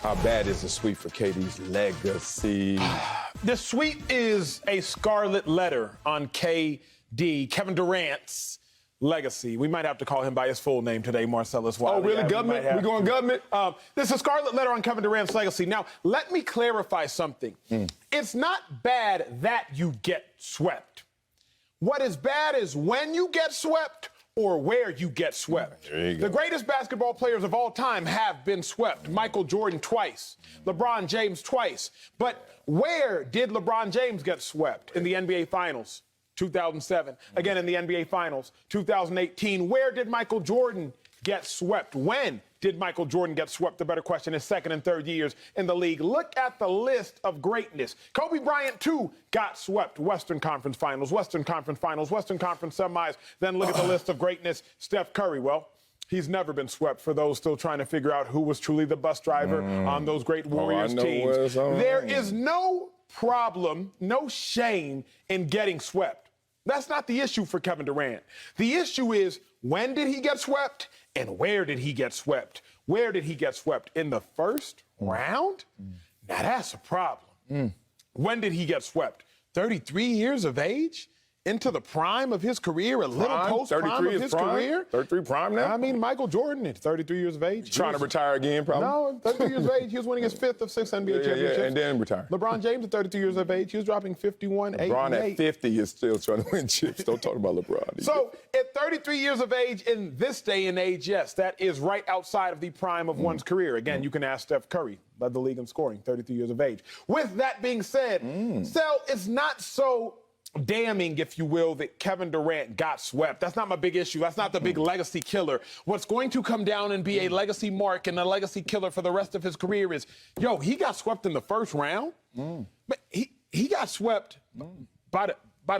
How bad is the sweep for KD's legacy? The sweep is a scarlet letter on KD, Kevin Durant's legacy. We might have to call him by his full name today, Marcellus. Oh, really? Government? We going government? This is a scarlet letter on Kevin Durant's legacy. Now, let me clarify something. It's not bad that you get swept. What is bad is when you get swept or where you get swept. The greatest basketball players of all time have been swept. Michael Jordan twice, LeBron James twice. But where did LeBron James get swept? In the NBA Finals, 2007. Again in the NBA Finals, 2018. Where did Michael Jordan get swept? When did Michael Jordan get swept? The better question is second and third years in the league. Look at the list of greatness. Kobe Bryant, too, got swept. Western Conference Finals, Western Conference Finals, Western Conference semis. Then look at the list of greatness. Steph Curry, well, he's never been swept for those still trying to figure out who was truly the bus driver on those great Warriors teams. There is no problem, no shame in getting swept. That's not the issue for Kevin Durant. The issue is when did he get swept and where did he get swept? Where did he get swept? In the first round? Now that's a problem. When did he get swept? 33 years of age? Into the prime of his career, a little post-prime of his career. 33 prime now? I mean, Michael Jordan at 33 years of age. Trying to retire again, probably? No, 33 years of age. He was winning his fifth of six NBA championships. Yeah, and then retire. LeBron James at 33 years of age. He was dropping 51, 8, LeBron and 8. at 50 is still trying to win chips. Don't talk about LeBron. So at 33 years of age in this day and age, yes, that is right outside of the prime of one's career. Again, you can ask Steph Curry, led the league in scoring, 33 years of age. With that being said, it's not so damning, if you will, that Kevin Durant got swept. That's not my big issue. That's not the big legacy killer. What's going to come down and be a legacy mark and a legacy killer for the rest of his career is, he got swept in the first round. But he got swept by the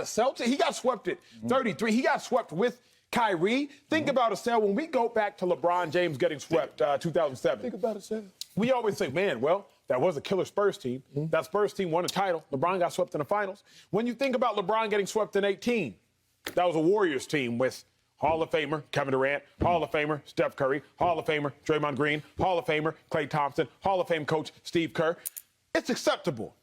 Celtics. He got swept at 33. He got swept with Kyrie. Think about it, Seth. When we go back to LeBron James getting swept 2007. Think about it, Seth. We always say, man, well, that was a killer Spurs team. That Spurs team won a title. LeBron got swept in the finals. When you think about LeBron getting swept in 18, that was a Warriors team with Hall of Famer Kevin Durant, Hall of Famer Steph Curry, Hall of Famer Draymond Green, Hall of Famer Klay Thompson, Hall of Fame coach Steve Kerr. It's acceptable.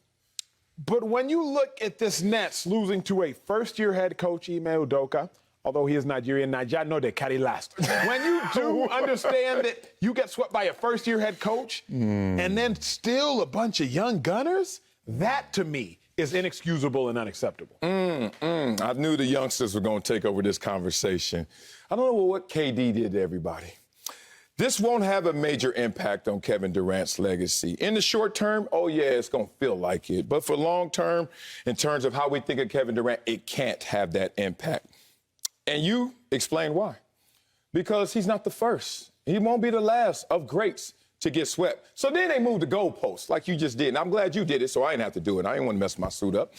But when you look at this Nets losing to a first-year head coach, Ime Udoka, although he is Nigerian, Naija no de carry last. When you do understand that you get swept by a first-year head coach and then still a bunch of young gunners, that to me is inexcusable and unacceptable. I knew the youngsters were going to take over this conversation. I don't know what KD did to everybody. This won't have a major impact on Kevin Durant's legacy. In the short term, it's going to feel like it. But for long term, in terms of how we think of Kevin Durant, it can't have that impact. And you explain why. Because he's not the first. He won't be the last of greats to get swept. So then they moved the goalposts like you just did. And I'm glad you did it, so I didn't have to do it. I didn't want to mess my suit up.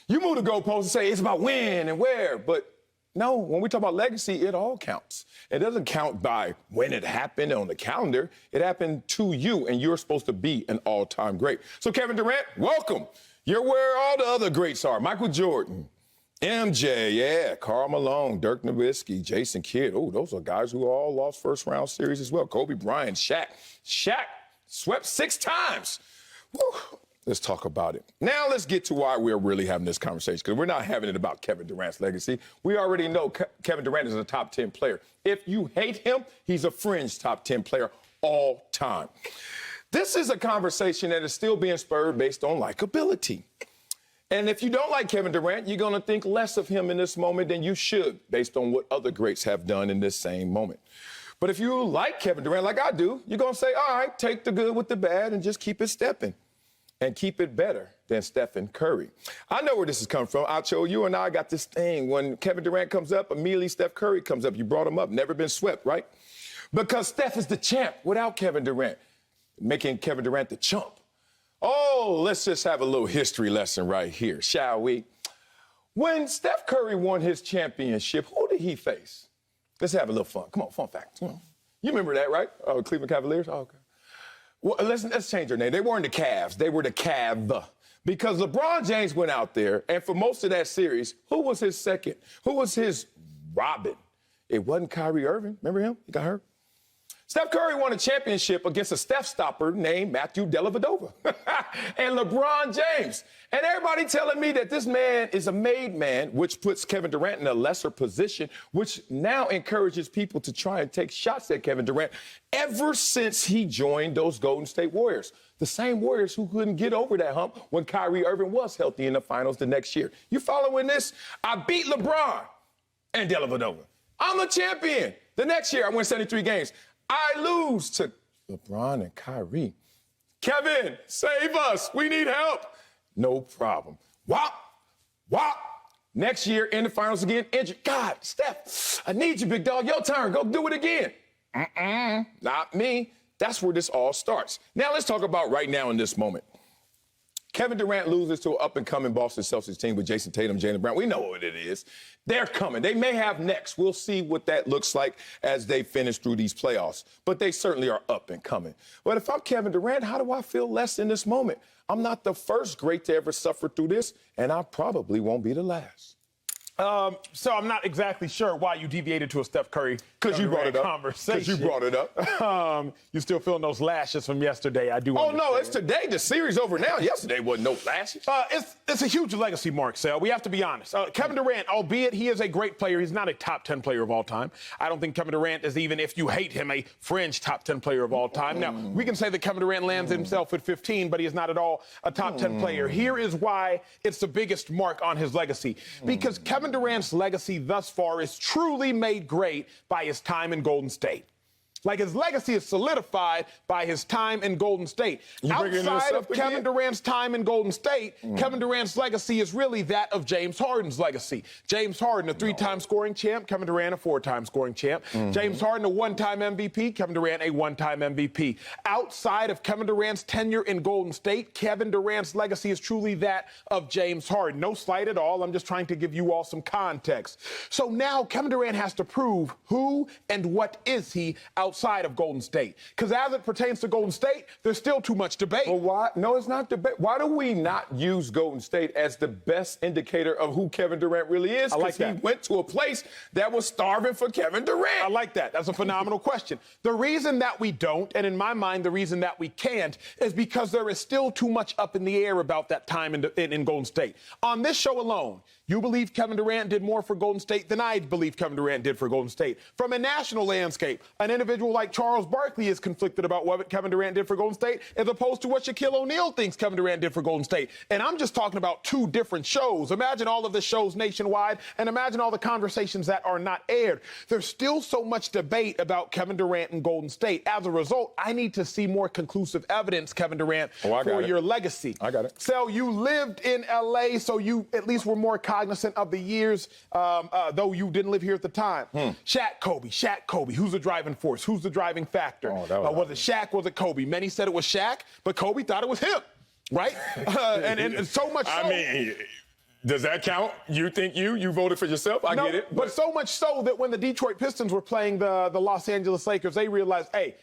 You move the goalposts and say it's about when and where. But no, when we talk about legacy, it all counts. It doesn't count by when it happened on the calendar. It happened to you, and you're supposed to be an all-time great. So Kevin Durant, welcome. You're where all the other greats are. Michael Jordan, MJ, Karl Malone, Dirk Nowitzki, Jason Kidd. Oh, those are guys who all lost first-round series as well. Kobe Bryant, Shaq. Shaq swept 6 times. Woo. Let's talk about it. Now let's get to why we're really having this conversation, because we're not having it about Kevin Durant's legacy. We already know Kevin Durant is a top 10 player. If you hate him, he's a fringe top 10 player all time. This is a conversation that is still being spurred based on likability. And if you don't like Kevin Durant, you're going to think less of him in this moment than you should, based on what other greats have done in this same moment. But if you like Kevin Durant like I do, you're going to say, all right, take the good with the bad and just keep it stepping and keep it better than Stephen Curry. I know where this is coming from. Acho, you and I got this thing. When Kevin Durant comes up, immediately Steph Curry comes up. You brought him up, never been swept, right? Because Steph is the champ without Kevin Durant, making Kevin Durant the chump. Oh, let's just have a little history lesson right here, shall we? When Steph Curry won his championship, who did he face? Let's have a little fun. Come on, fun fact. You remember that, right? Oh, Cleveland Cavaliers? Oh, okay. Well, let's change their name. They weren't the Cavs. They were the Cav. Because LeBron James went out there, and for most of that series, who was his second? Who was his Robin? It wasn't Kyrie Irving. Remember him? He got hurt. Steph Curry won a championship against a Steph stopper named Matthew Dellavedova and LeBron James. And everybody telling me that this man is a made man, which puts Kevin Durant in a lesser position, which now encourages people to try and take shots at Kevin Durant ever since he joined those Golden State Warriors. The same Warriors who couldn't get over that hump when Kyrie Irving was healthy in the finals the next year. You following this? I beat LeBron and Dellavedova. I'm a champion. The next year, I win 73 games. I lose to LeBron and Kyrie. Kevin, save us. We need help. No problem. Wop, wop. Next year, in the finals again, injured. God, Steph, I need you, big dog. Your turn. Go do it again. Not me. That's where this all starts. Now, let's talk about right now in this moment. Kevin Durant loses to an up-and-coming Boston Celtics team with Jayson Tatum, Jaylen Brown. We know what it is. They're coming. They may have next. We'll see what that looks like as they finish through these playoffs. But they certainly are up and coming. But if I'm Kevin Durant, how do I feel less in this moment? I'm not the first great to ever suffer through this, and I probably won't be the last. So I'm not exactly sure why you deviated to a Steph Curry Because you brought it up. conversation. Because you brought it up. You still feeling those lashes from yesterday? I do. Oh, understand. no, it's today. The series over now. Yesterday wasn't no lashes. It's a huge legacy, Marcel. We have to be honest. Kevin Durant, albeit he is a great player, he's not a top 10 player of all time. I don't think Kevin Durant is, even if you hate him, a fringe top 10 player of all time. Now, we can say that Kevin Durant lands himself at 15, but he is not at all a top 10 player. Here is why it's the biggest mark on his legacy. Because Kevin Durant's legacy thus far is truly made great by his time in Golden State. Like, his legacy is solidified by his time in Golden State. Outside of Kevin Durant's time in Golden State, Kevin Durant's legacy is really that of James Harden's legacy. James Harden, a 3-time scoring champ. Kevin Durant, a 4-time scoring champ. James Harden, a 1-time MVP. Kevin Durant, a 1-time MVP. Outside of Kevin Durant's tenure in Golden State, Kevin Durant's legacy is truly that of James Harden. No slight at all. I'm just trying to give you all some context. So now Kevin Durant has to prove who and what is he outside of Golden State. Because as it pertains to Golden State, there's still too much debate. Well, why? No, it's not debate. Why do we not use Golden State as the best indicator of who Kevin Durant really is? I like that. He went to a place that was starving for Kevin Durant. I like that. That's a phenomenal question. The reason that we don't, and in my mind, the reason that we can't, is because there is still too much up in the air about that time in Golden State. On this show alone, you believe Kevin Durant did more for Golden State than I believe Kevin Durant did for Golden State. From a national landscape, an individual like Charles Barkley is conflicted about what Kevin Durant did for Golden State as opposed to what Shaquille O'Neal thinks Kevin Durant did for Golden State. And I'm just talking about 2 different shows. Imagine all of the shows nationwide, and imagine all the conversations that are not aired. There's still so much debate about Kevin Durant and Golden State. As a result, I need to see more conclusive evidence, Kevin Durant, for your legacy. I got it. So you lived in L.A., so you at least were more cognizant of the years, though you didn't live here at the time. Shaq, Kobe. Who's the driving force? Who's the driving factor? Was it Shaq? Was it Kobe? Many said it was Shaq, but Kobe thought it was him, right? and so much so. I mean, does that count? You think you voted for yourself? I get it. But so much so that when the Detroit Pistons were playing the Los Angeles Lakers, they realized, hey,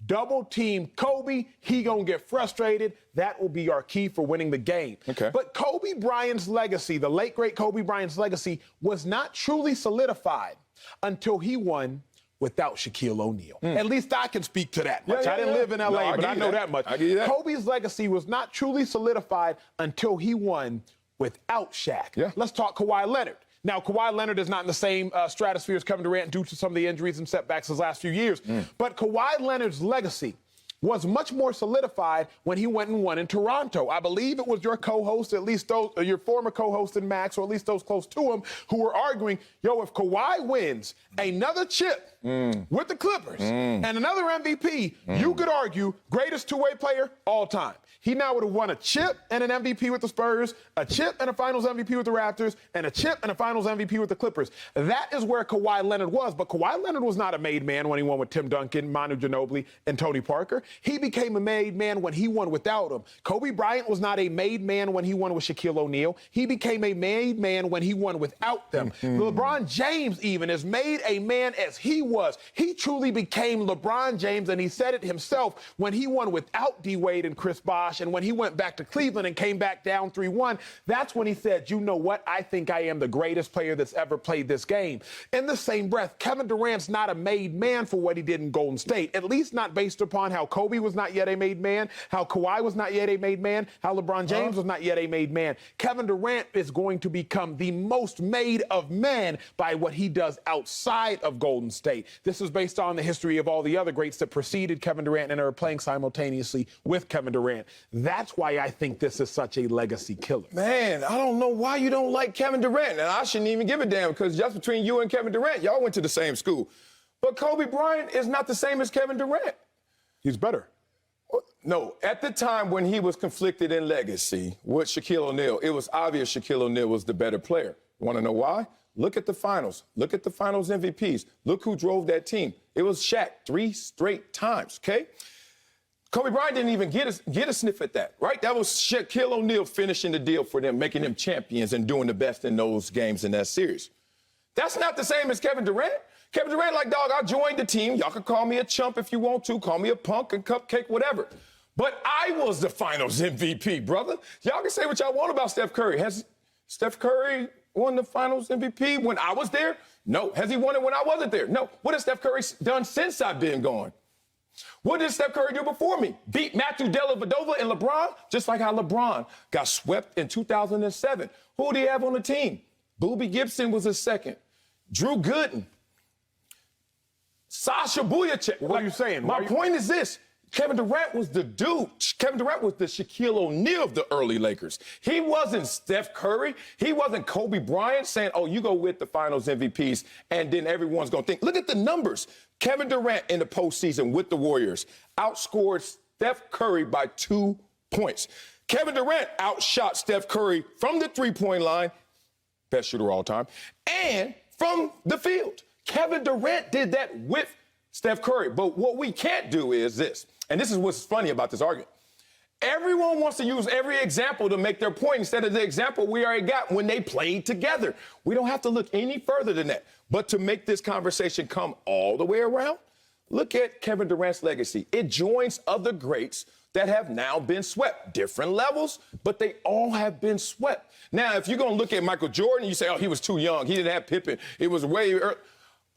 double team Kobe, he gonna get frustrated. That will be our key for winning the game. Okay. But Kobe Bryant's legacy, the late great Kobe Bryant's legacy, was not truly solidified until he won without Shaquille O'Neal. At least I can speak to that much. I didn't live in L.A., but I know that much. I get you that. Kobe's legacy was not truly solidified until he won without Shaq. Yeah. Let's talk Kawhi Leonard. Now, Kawhi Leonard is not in the same stratosphere as Kevin Durant due to some of the injuries and setbacks his last few years. But Kawhi Leonard's legacy was much more solidified when he went and won in Toronto. I believe it was your co-host, at least those, your former co-host in Max, or at least those close to him, who were arguing, if Kawhi wins another chip with the Clippers and another MVP, you could argue greatest two-way player all time. He now would have won a chip and an MVP with the Spurs, a chip and a Finals MVP with the Raptors, and a chip and a Finals MVP with the Clippers. That is where Kawhi Leonard was. But Kawhi Leonard was not a made man when he won with Tim Duncan, Manu Ginobili, and Tony Parker. He became a made man when he won without them. Kobe Bryant was not a made man when he won with Shaquille O'Neal. He became a made man when he won without them. LeBron James even is made a man as he was. He truly became LeBron James, and he said it himself when he won without D-Wade and Chris Bosh Josh. And when he went back to Cleveland and came back down 3-1, that's when he said, you know what? I think I am the greatest player that's ever played this game. In the same breath, Kevin Durant's not a made man for what he did in Golden State, at least not based upon how Kobe was not yet a made man, how Kawhi was not yet a made man, how LeBron James was not yet a made man. Kevin Durant is going to become the most made of men by what he does outside of Golden State. This is based on the history of all the other greats that preceded Kevin Durant and are playing simultaneously with Kevin Durant. That's why I think this is such a legacy killer. Man, I don't know why you don't like Kevin Durant. And I shouldn't even give a damn, because just between you and Kevin Durant, y'all went to the same school. But Kobe Bryant is not the same as Kevin Durant. He's better. No, at the time when he was conflicted in legacy with Shaquille O'Neal, it was obvious Shaquille O'Neal was the better player. Want to know why? Look at the finals. Look at the finals MVPs. Look who drove that team. It was Shaq 3 straight times, okay? Kobe Bryant didn't even get a sniff at that, right? That was Shaquille O'Neal finishing the deal for them, making them champions and doing the best in those games in that series. That's not the same as Kevin Durant. Kevin Durant, like, dog, I joined the team. Y'all can call me a chump if you want to. Call me a punk, a cupcake, whatever. But I was the finals MVP, brother. Y'all can say what y'all want about Steph Curry. Has Steph Curry won the finals MVP when I was there? No. Has he won it when I wasn't there? No. What has Steph Curry done since I've been gone? What did Steph Curry do before me? Beat Matthew Dellavedova and LeBron, just like how LeBron got swept in 2007. Who do you have on the team? Boobie Gibson was his second. Drew Gooden. Sasha Buyachek. What are you saying? My point is this. Kevin Durant was the dude. Kevin Durant was the Shaquille O'Neal of the early Lakers. He wasn't Steph Curry. He wasn't Kobe Bryant saying, oh, you go with the finals MVPs, and then everyone's going to think. Look at the numbers. Kevin Durant in the postseason with the Warriors outscored Steph Curry by 2 points. Kevin Durant outshot Steph Curry from the three-point line, best shooter all time, and from the field. Kevin Durant did that with Steph Curry. But what we can't do is this, and this is what's funny about this argument. Everyone wants to use every example to make their point instead of the example we already got when they played together. We don't have to look any further than that. But to make this conversation come all the way around, look at Kevin Durant's legacy. It joins other greats that have now been swept. Different levels, but they all have been swept. Now, if you're going to look at Michael Jordan, you say, oh, he was too young. He didn't have Pippen. It was way early.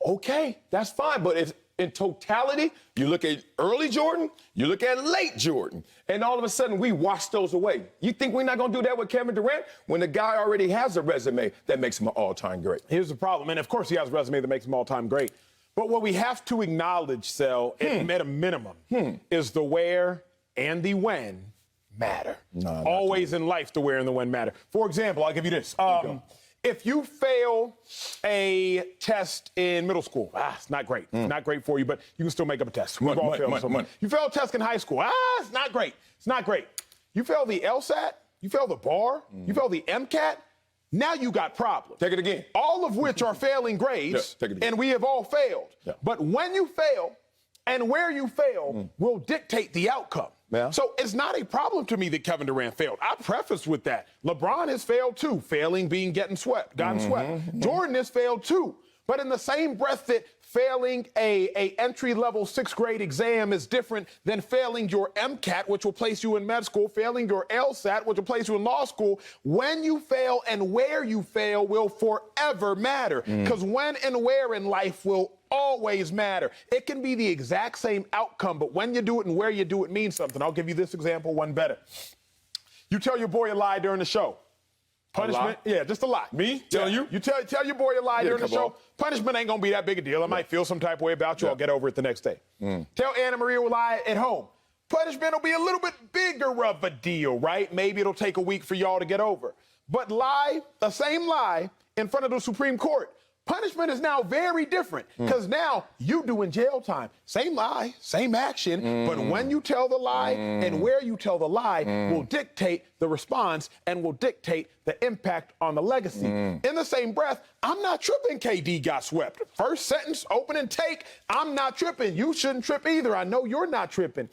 Okay, that's fine. But if in totality, you look at early Jordan, you look at late Jordan, and all of a sudden we wash those away. You think we're not going to do that with Kevin Durant when the guy already has a resume that makes him an all-time great? Here's the problem, and of course he has a resume that makes him all-time great. But what we have to acknowledge, Sel, at a minimum, is the where and the when matter. Always in life, the where and the when matter. For example, I'll give you this. If you fail a test in middle school, it's not great. It's not great for you, but you can still make up a test. We've all failed something. You fail a test in high school, it's not great. It's not great. You fail the LSAT, you fail the bar, you fail the MCAT, now you got problems. Take it again. All of which are failing grades, and we have all failed. But when you fail and where you fail will dictate the outcome. So it's not a problem to me that Kevin Durant failed. I prefaced with that. LeBron has failed too, gotten swept. Jordan has failed too. But in the same breath that failing a entry-level 6th grade exam is different than failing your MCAT, which will place you in med school, failing your LSAT, which will place you in law school, when you fail and where you fail will forever matter. Because when and where in life will always matter. It can be the exact same outcome, but when you do it and where you do it means something. I'll give you this example, one better. You tell your boy a lie during the show. Punishment? Yeah, just a lie. Me? Tell you? You tell your boy a lie during the show. Punishment ain't gonna be that big a deal. I might feel some type of way about you. I'll get over it the next day. Tell Anna Maria a lie at home. Punishment will be a little bit bigger of a deal, right? Maybe it'll take a week for y'all to get over. But lie, the same lie, in front of the Supreme Court, punishment is now very different because now you doing jail time. Same lie, same action, but when you tell the lie and where you tell the lie will dictate the response and will dictate the impact on the legacy. In the same breath, I'm not tripping KD got swept. First sentence, opening take, I'm not tripping. You shouldn't trip either. I know you're not tripping.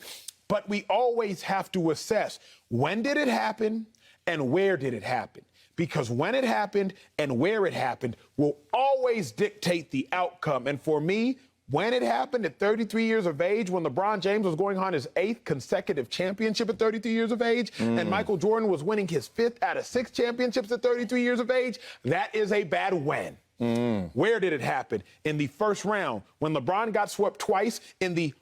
But we always have to assess, when did it happen and where did it happen? Because when it happened and where it happened will always dictate the outcome. And for me, when it happened at 33 years of age, when LeBron James was going on his 8th consecutive championship at 33 years of age, and Michael Jordan was winning his 5th out of 6 championships at 33 years of age, that is a bad when. Where did it happen? In the first round, when LeBron got swept twice in the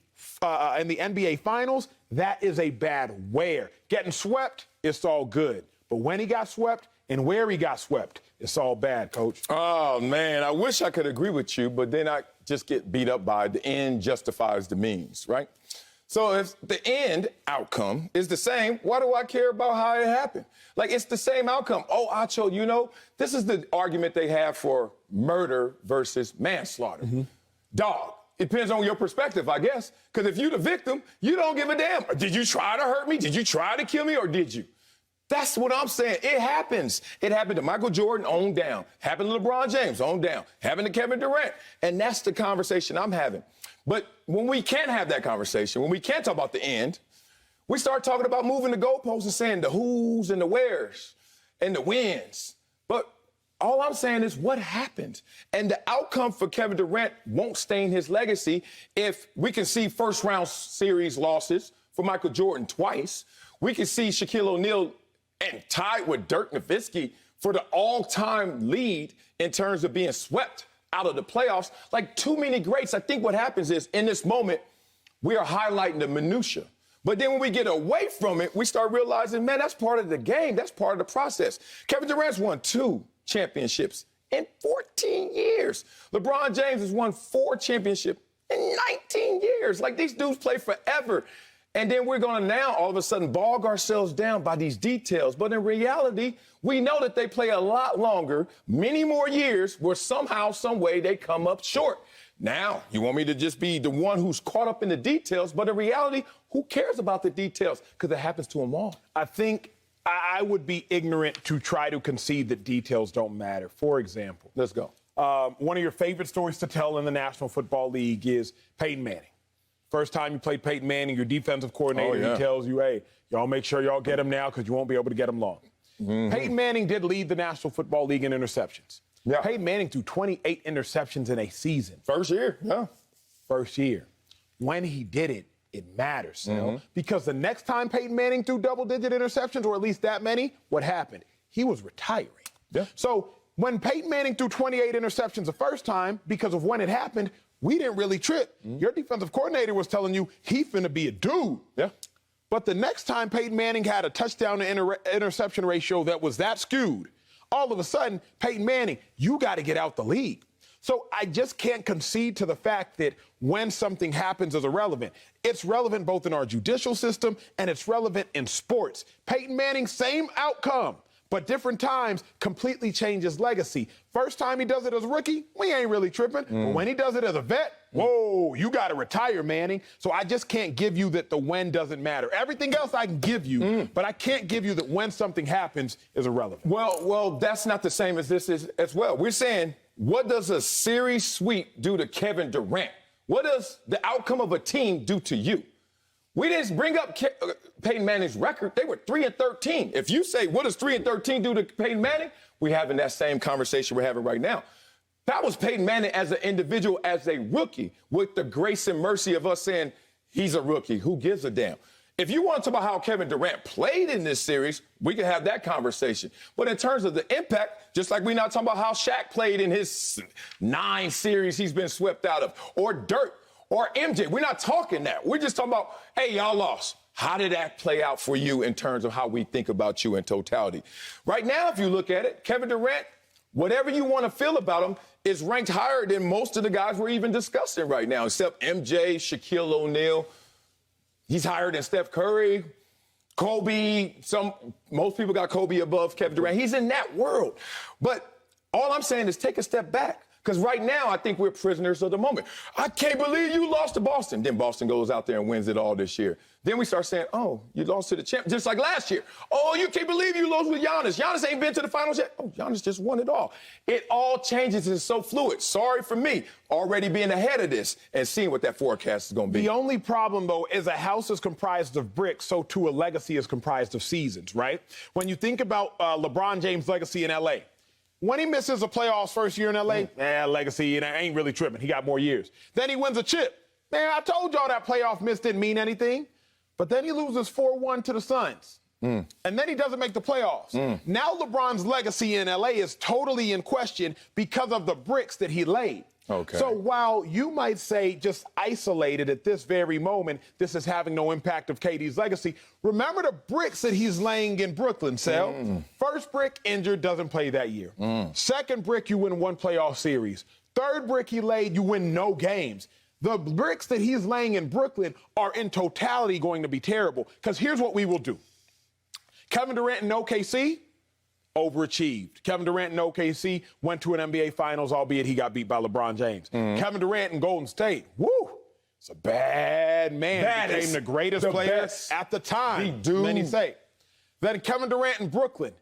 NBA Finals, that is a bad where. Getting swept, it's all good. But when he got swept and where he got swept, it's all bad, Coach. Oh, man, I wish I could agree with you, but then I just get beat up by the end justifies the means, right? So if the end outcome is the same, why do I care about how it happened? Like, it's the same outcome. Oh, Acho, you know, this is the argument they have for murder versus manslaughter. Dog. It depends on your perspective, I guess. Because if you're the victim, you don't give a damn. Did you try to hurt me? Did you try to kill me? Or did you? That's what I'm saying. It happens. It happened to Michael Jordan, on down. Happened to LeBron James, on down. Happened to Kevin Durant. And that's the conversation I'm having. But when we can't have that conversation, when we can't talk about the end, we start talking about moving the goalposts and saying the who's and the where's and the wins. But all I'm saying is what happened. And the outcome for Kevin Durant won't stain his legacy if we can see first-round series losses for Michael Jordan twice. We can see Shaquille O'Neal and tied with Dirk Nowitzki for the all-time lead in terms of being swept out of the playoffs. Like, too many greats. I think what happens is, in this moment, we are highlighting the minutia. But then when we get away from it, we start realizing, man, that's part of the game. That's part of the process. Kevin Durant's won 2 championships in 14 years. LeBron James has won 4 championships in 19 years. Like, these dudes play forever. And then we're going to now all of a sudden bog ourselves down by these details. But in reality, we know that they play a lot longer, many more years, where somehow, some way they come up short. Now, you want me to just be the one who's caught up in the details, but in reality, who cares about the details? Because it happens to them all. I think I would be ignorant to try to concede that details don't matter. For example, let's go. One of your favorite stories to tell in the National Football League is Peyton Manning. First time you played Peyton Manning, your defensive coordinator, he tells you, hey, y'all make sure y'all get him now because you won't be able to get him long. Peyton Manning did lead the National Football League in interceptions. Yeah. Peyton Manning threw 28 interceptions in a season. First year, yeah. First year. When he did it, it matters, you know? Because the next time Peyton Manning threw double-digit interceptions, or at least that many, what happened? He was retiring. Yeah. So when Peyton Manning threw 28 interceptions the first time, because of when it happened, we didn't really trip. Your defensive coordinator was telling you he finna be a dude. Yeah. But the next time Peyton Manning had a touchdown to interception ratio that was that skewed, all of a sudden, Peyton Manning, you got to get out the league. So I just can't concede to the fact that when something happens is irrelevant. It's relevant both in our judicial system and it's relevant in sports. Peyton Manning, same outcome, but different times completely changes legacy. First time he does it as a rookie, we ain't really tripping. But when he does it as a vet, whoa, you got to retire, Manning. So I just can't give you that the when doesn't matter. Everything else I can give you, but I can't give you that when something happens is irrelevant. Well, that's not the same as this is as well. We're saying, what does a series sweep do to Kevin Durant? What does the outcome of a team do to you? We didn't bring up Peyton Manning's record. They were 3-13. If you say, what does 3-13 do to Peyton Manning? We're having that same conversation we're having right now. That was Peyton Manning as an individual, as a rookie, with the grace and mercy of us saying, he's a rookie. Who gives a damn? If you want to talk about how Kevin Durant played in this series, we can have that conversation. But in terms of the impact, just like we're not talking about how Shaq played in his 9 series he's been swept out of, or Dirk, or MJ. We're not talking that. We're just talking about, hey, y'all lost. How did that play out for you in terms of how we think about you in totality? Right now, if you look at it, Kevin Durant, whatever you want to feel about him, is ranked higher than most of the guys we're even discussing right now, except MJ, Shaquille O'Neal. He's higher than Steph Curry, Kobe. Most people got Kobe above Kevin Durant. He's in that world. But all I'm saying is take a step back. Because right now, I think we're prisoners of the moment. I can't believe you lost to Boston. Then Boston goes out there and wins it all this year. Then we start saying, oh, you lost to the champ, just like last year. Oh, you can't believe you lost with Giannis. Giannis ain't been to the finals yet. Oh, Giannis just won it all. It all changes. It's so fluid. Sorry for me already being ahead of this and seeing what that forecast is going to be. The only problem, though, is a house is comprised of bricks, so too a legacy is comprised of seasons, right? When you think about LeBron James' legacy in L.A., When he misses the playoffs first year in L.A., legacy, it ain't really tripping. He got more years. Then he wins a chip. Man, I told y'all that playoff miss didn't mean anything. But then he loses 4-1 to the Suns. And then he doesn't make the playoffs. Now LeBron's legacy in L.A. is totally in question because of the bricks that he laid. Okay. So while you might say just isolated at this very moment, this is having no impact of KD's legacy, remember the bricks that he's laying in Brooklyn, Sel. First brick, injured, doesn't play that year. Second brick, you win one playoff series. Third brick he laid, you win no games. The bricks that he's laying in Brooklyn are in totality going to be terrible, because here's what we will do. Kevin Durant in OKC, overachieved. Kevin Durant in OKC went to an NBA Finals, albeit he got beat by LeBron James. Kevin Durant in Golden State, it's a bad man. Became the greatest player at the time, many say. Then Kevin Durant in Brooklyn,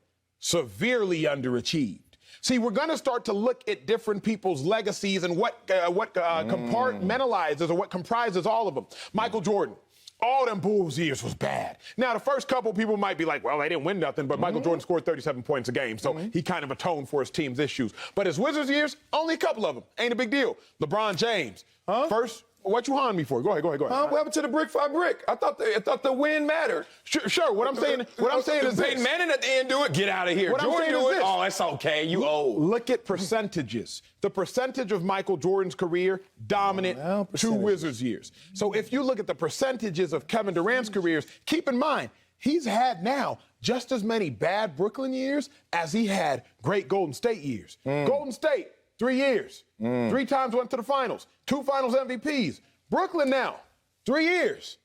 severely underachieved. See, we're going to start to look at different people's legacies and what compartmentalizes or what comprises all of them. Michael Jordan. All them Bulls years was bad. Now, the first couple people might be like, well, they didn't win nothing, but Michael Jordan scored 37 points a game, so he kind of atoned for his team's issues. But his Wizards years, only a couple of them. Ain't a big deal. LeBron James, first, what you honing me for? Go ahead. What happened to the brick by brick? I thought the win mattered. Sure. What I'm saying is this. Peyton Manning at the end do it. Get out of here. What Jordan I'm saying do is it. this. Oh, it's okay. You old. Look at percentages. The percentage of Michael Jordan's career dominant 2 Wizards years. So if you look at the percentages of Kevin Durant's careers, keep in mind, he's had now just as many bad Brooklyn years as he had great Golden State years. Golden State, 3 years. 3 times went to the finals. 2 finals MVPs. Brooklyn now, 3 years.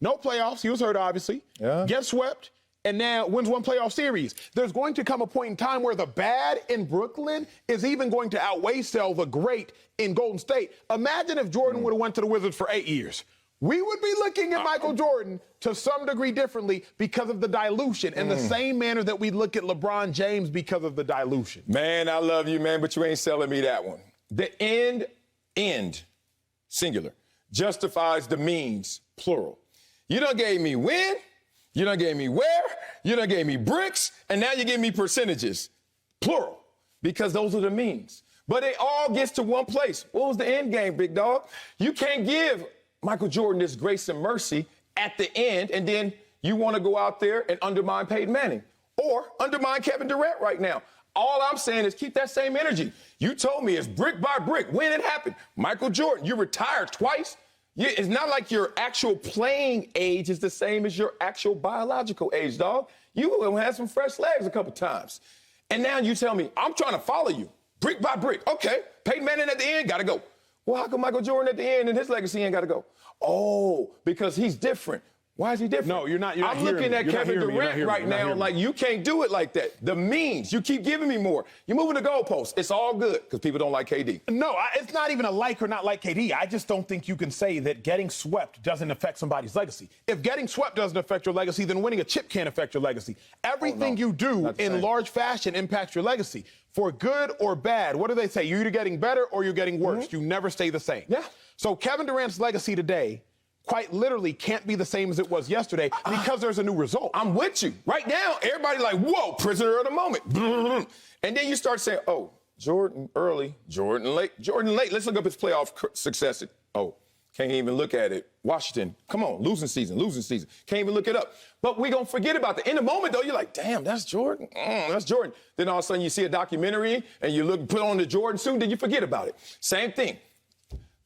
No playoffs. He was hurt, obviously. Gets swept. And now wins 1 playoff series. There's going to come a point in time where the bad in Brooklyn is even going to outweigh the great in Golden State. Imagine if Jordan would have went to the Wizards for 8 years. We would be looking at Michael Jordan to some degree differently because of the dilution, in the same manner that we look at LeBron James because of the dilution. Man, I love you, man, but you ain't selling me that one. The end, singular, justifies the means, plural. You done gave me win. You done gave me where, you done gave me bricks, and now you give me percentages, plural, because those are the means. But it all gets to one place. What was the end game, big dog? You can't give Michael Jordan this grace and mercy at the end, and then you want to go out there and undermine Peyton Manning or undermine Kevin Durant right now. All I'm saying is keep that same energy. You told me it's brick by brick. When it happened, Michael Jordan, you retired twice. It's not like your actual playing age is the same as your actual biological age, dog. You had some fresh legs a couple times. And now you tell me, I'm trying to follow you, brick by brick. Okay, Peyton Manning at the end, got to go. Well, how come Michael Jordan at the end and his legacy ain't got to go? Oh, because he's different. Why is he different? No, you're not. I'm looking at Kevin Durant right now like you can't do it like that. The means, you keep giving me more. You're moving the goalposts. It's all good because people don't like KD. No, it's not even a like or not like KD. I just don't think you can say that getting swept doesn't affect somebody's legacy. If getting swept doesn't affect your legacy, then winning a chip can't affect your legacy. Everything you do in large fashion impacts your legacy. For good or bad, what do they say? You're either getting better or you're getting worse. You never stay the same. Yeah. So Kevin Durant's legacy today quite literally can't be the same as it was yesterday because there's a new result. I'm with you. Right now, everybody like, whoa, prisoner of the moment. And then you start saying, oh, Jordan early, Jordan late, Jordan late. Let's look up his playoff success. Oh, can't even look at it. Washington, come on, losing season. Can't even look it up. But we're going to forget about that. In the moment, though, you're like, damn, that's Jordan. That's Jordan. Then all of a sudden you see a documentary and you put on the Jordan suit, then you forget about it. Same thing.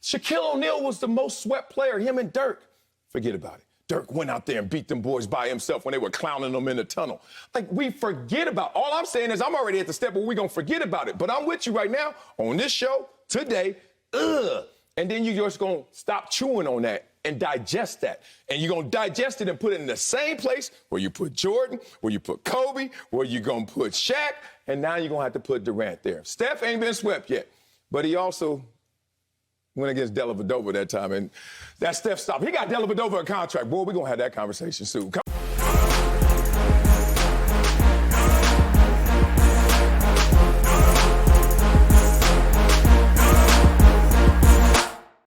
Shaquille O'Neal was the most swept player, him and Dirk. Forget about it. Dirk went out there and beat them boys by himself when they were clowning him in the tunnel. Like, we forget about all I'm saying is I'm already at the step where we're going to forget about it. But I'm with you right now on this show today. And then you're just going to stop chewing on that and digest that. And you're going to digest it and put it in the same place where you put Jordan, where you put Kobe, where you're going to put Shaq, and now you're going to have to put Durant there. Steph ain't been swept yet, but he also went against Dellavedova that time, and that Steph stopped. He got Dellavedova a contract. Boy, we're going to have that conversation soon. Come